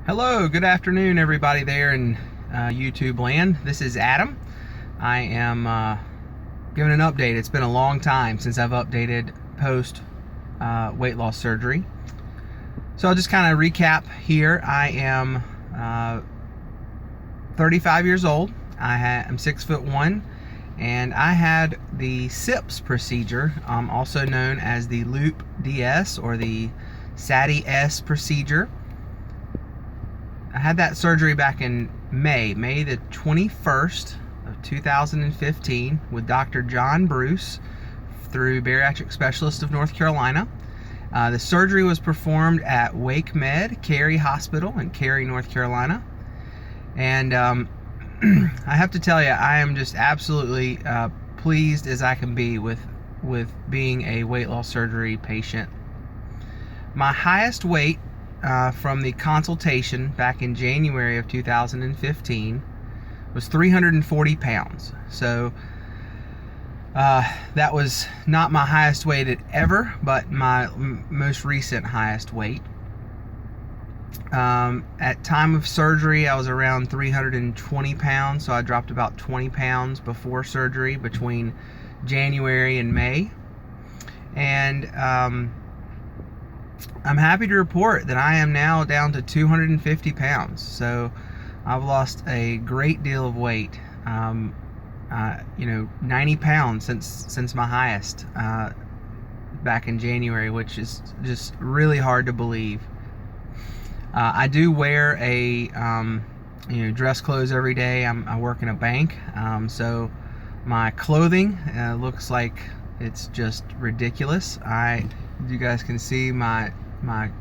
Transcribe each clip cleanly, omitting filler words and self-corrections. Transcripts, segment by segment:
Hello, good afternoon, everybody there in YouTube land. This is Adam. I am giving an update. It's been a long time since I've updated post weight loss surgery. So I'll just kind of recap here. I am 35 years old. I'm 6'1", and I had the SIPS procedure, also known as the Loop DS or the SATI-S procedure. I had that surgery back in May the 21st of 2015 with Dr. John Bruce through Bariatric Specialist of North Carolina. The surgery was performed at Wake Med Cary Hospital in Cary, North Carolina. And I have to tell you, I am just absolutely pleased as I can be with being a weight loss surgery patient. My highest weight from the consultation back in January of 2015 was 340 pounds. So that was not my highest weight ever, but my most recent highest weight. At time of surgery, I was around 320 pounds, so I dropped about 20 pounds before surgery between January and May. And I'm happy to report that I am now down to 250 pounds. So I've lost a great deal of weight. 90 pounds since my highest back in January, which is just really hard to believe. I do wear a dress clothes every day. I work in a bank, so my clothing looks like it's just ridiculous. You guys can see my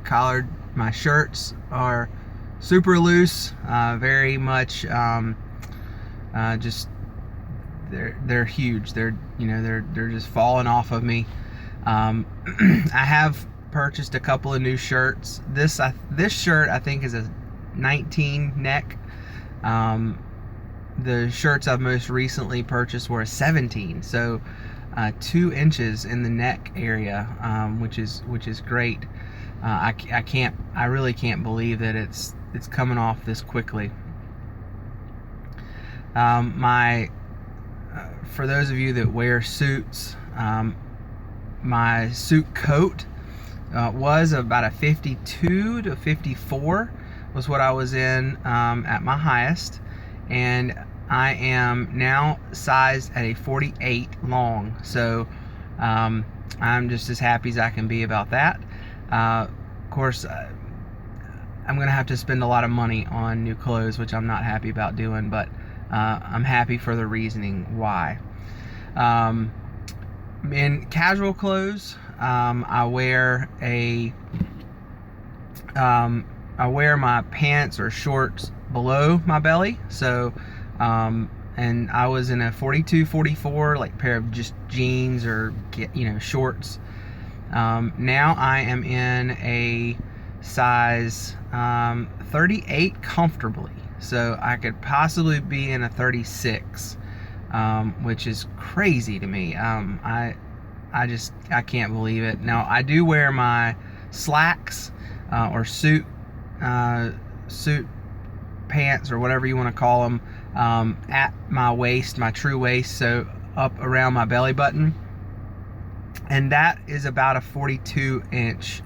collar, my shirts are super loose, very much just they're huge. They're just falling off of me. I have purchased a couple of new shirts. This shirt I think is a 19 neck. The shirts I've most recently purchased were a 17. So 2 inches in the neck area, which is great. I really can't believe that it's coming off this quickly. For those of you that wear suits, my suit coat was about a 52 to 54 was what I was in at my highest, and I am now sized at a 48 long, so I'm just as happy as I can be about that. Of course, I'm going to have to spend a lot of money on new clothes, which I'm not happy about doing, but I'm happy for the reasoning why. In casual clothes, I wear my pants or shorts below my belly, so and I was in a 42, 44, like pair of just jeans or shorts. Now I am in a size 38 comfortably, so I could possibly be in a 36, which is crazy to me. I can't believe it. Now I do wear my slacks or suit pants or whatever you want to call them at my waist, my true waist, so up around my belly button, and that is about a 42 inch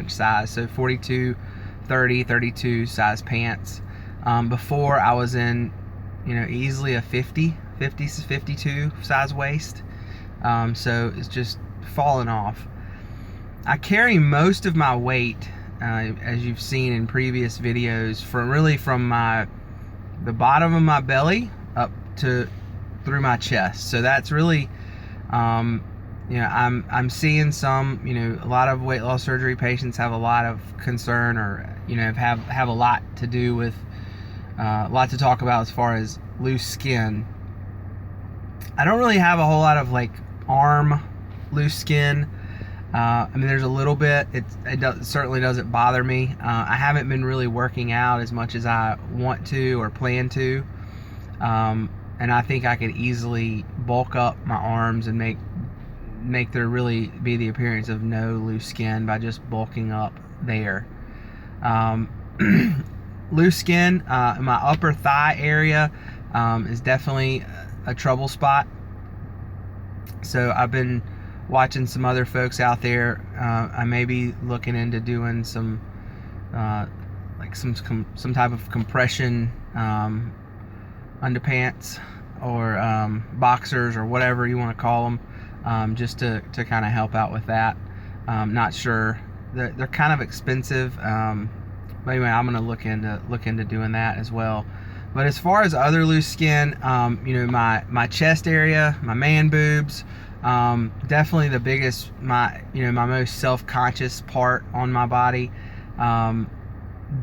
size, so 42, 30, 32 size pants. Before I was in easily a 50 to 52 size waist, so it's just falling off. I carry most of my weight, as you've seen in previous videos, from the bottom of my belly up to through my chest. So that's really, I'm seeing some, a lot of weight loss surgery patients have a lot of concern, or have a lot to do with, a lot to talk about as far as loose skin. I don't really have a whole lot of arm loose skin. There's a little bit. It certainly doesn't bother me. I haven't been really working out as much as I want to or plan to, and I think I could easily bulk up my arms and make there really be the appearance of no loose skin by just bulking up there. Loose skin in my upper thigh area is definitely a trouble spot. So I've been watching some other folks out there. I may be looking into doing some like some type of compression underpants or boxers or whatever you want to call them, just to kind of help out with that. Not sure. They're kind of expensive. But anyway, I'm gonna look into doing that as well. But as far as other loose skin, my chest area, my man boobs, definitely the biggest, my most self-conscious part on my body.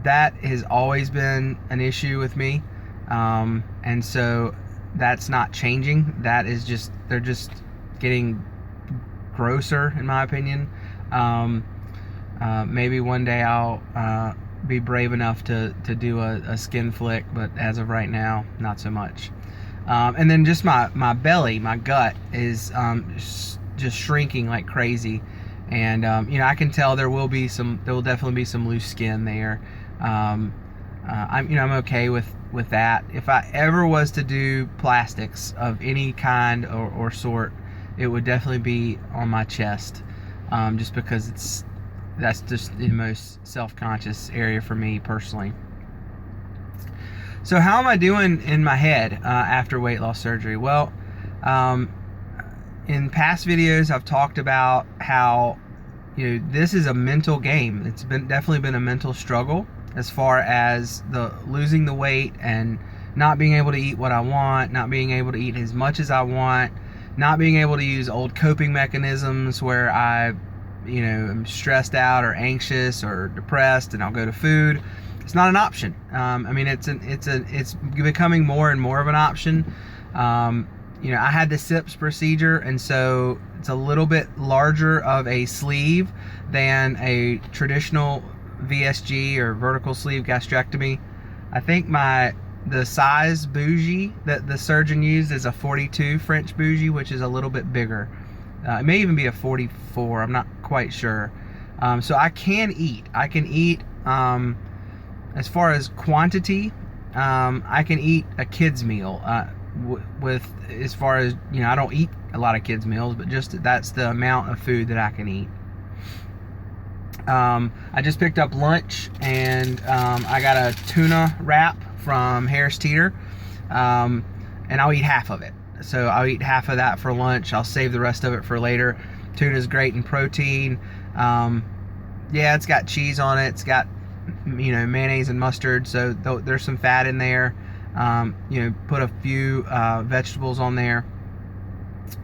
That has always been an issue with me, and so that's not changing. That is just, they're just getting grosser, in my opinion. Maybe one day I'll be brave enough to do a skin flick, but as of right now, not so much. And then just my belly, my gut is just shrinking like crazy, and I can tell there will definitely be some loose skin there. I'm okay with that. If I ever was to do plastics of any kind or sort, it would definitely be on my chest, just because that's just the most self-conscious area for me personally. So how am I doing in my head after weight loss surgery? Well, in past videos I've talked about how this is a mental game. It's definitely been a mental struggle as far as losing the weight and not being able to eat what I want, not being able to eat as much as I want, not being able to use old coping mechanisms where I I'm stressed out or anxious or depressed and I'll go to food. It's not an option. It's becoming more and more of an option. I had the SIPS procedure, and so it's a little bit larger of a sleeve than a traditional VSG or vertical sleeve gastrectomy. I think the size bougie that the surgeon used is a 42 French bougie, which is a little bit bigger. It may even be a 44. I'm not quite sure. So I can eat. As far as quantity, I can eat a kid's meal. As far as I don't eat a lot of kids' meals, but just that's the amount of food that I can eat. I just picked up lunch, and I got a tuna wrap from Harris Teeter, and I'll eat half of it. So I'll eat half of that for lunch. I'll save the rest of it for later. Tuna's great in protein. It's got cheese on it. It's got mayonnaise and mustard, so there's some fat in there. Put a few vegetables on there,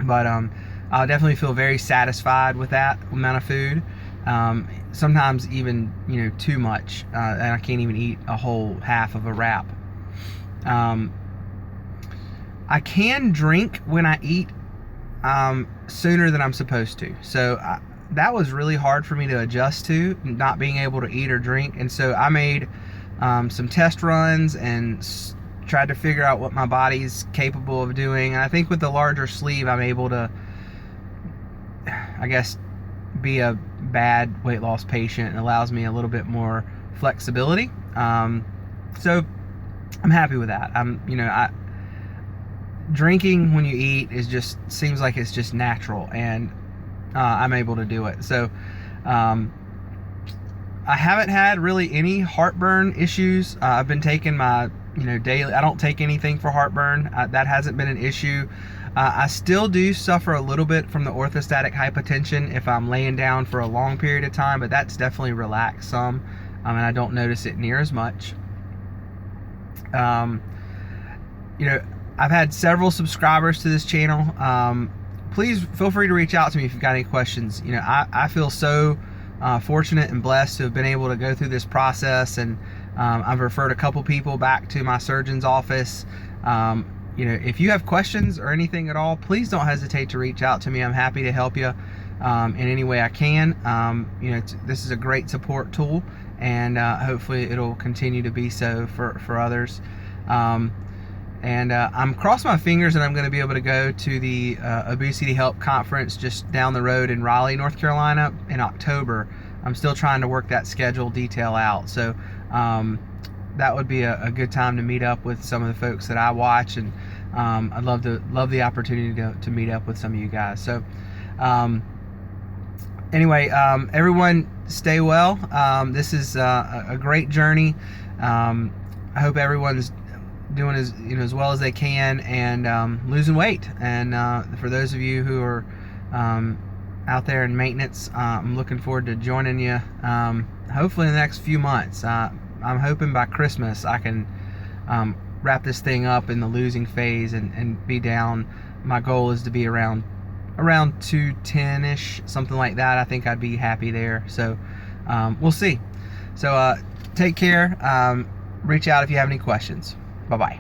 but I'll definitely feel very satisfied with that amount of food. Sometimes even too much, and I can't even eat a whole half of a wrap. I can drink when I eat sooner than I'm supposed to, so that was really hard for me to adjust to, not being able to eat or drink. And so I made some test runs and tried to figure out what my body's capable of doing. And I think with the larger sleeve, I'm able to, I guess, be a bad weight loss patient. It allows me a little bit more flexibility. So I'm happy with that. Drinking when you eat seems like it's just natural, and I'm able to do it. So I haven't had really any heartburn issues. I've been taking my daily. I don't take anything for heartburn. That hasn't been an issue. I still do suffer a little bit from the orthostatic hypotension if I'm laying down for a long period of time, but that's definitely relaxed some, and I don't notice it near as much. I've had several subscribers to this channel. Please feel free to reach out to me if you've got any questions. I feel so fortunate and blessed to have been able to go through this process, and I've referred a couple people back to my surgeon's office. If you have questions or anything at all, please don't hesitate to reach out to me. I'm happy to help you in any way I can. This is a great support tool, and hopefully it'll continue to be so for others. I'm crossing my fingers that I'm going to be able to go to the Obesity Help Conference just down the road in Raleigh, North Carolina in October. I'm still trying to work that schedule detail out. So that would be a good time to meet up with some of the folks that I watch, and I'd love the opportunity to meet up with some of you guys. So anyway, everyone stay well. This is a great journey. I hope everyone's doing as well as they can, and losing weight. And for those of you who are out there in maintenance, I'm looking forward to joining you hopefully in the next few months. I'm hoping by Christmas I can wrap this thing up in the losing phase and be down. My goal is to be around 210-ish, something like that. I think I'd be happy there. So we'll see. So take care. Reach out if you have any questions. Bye-bye.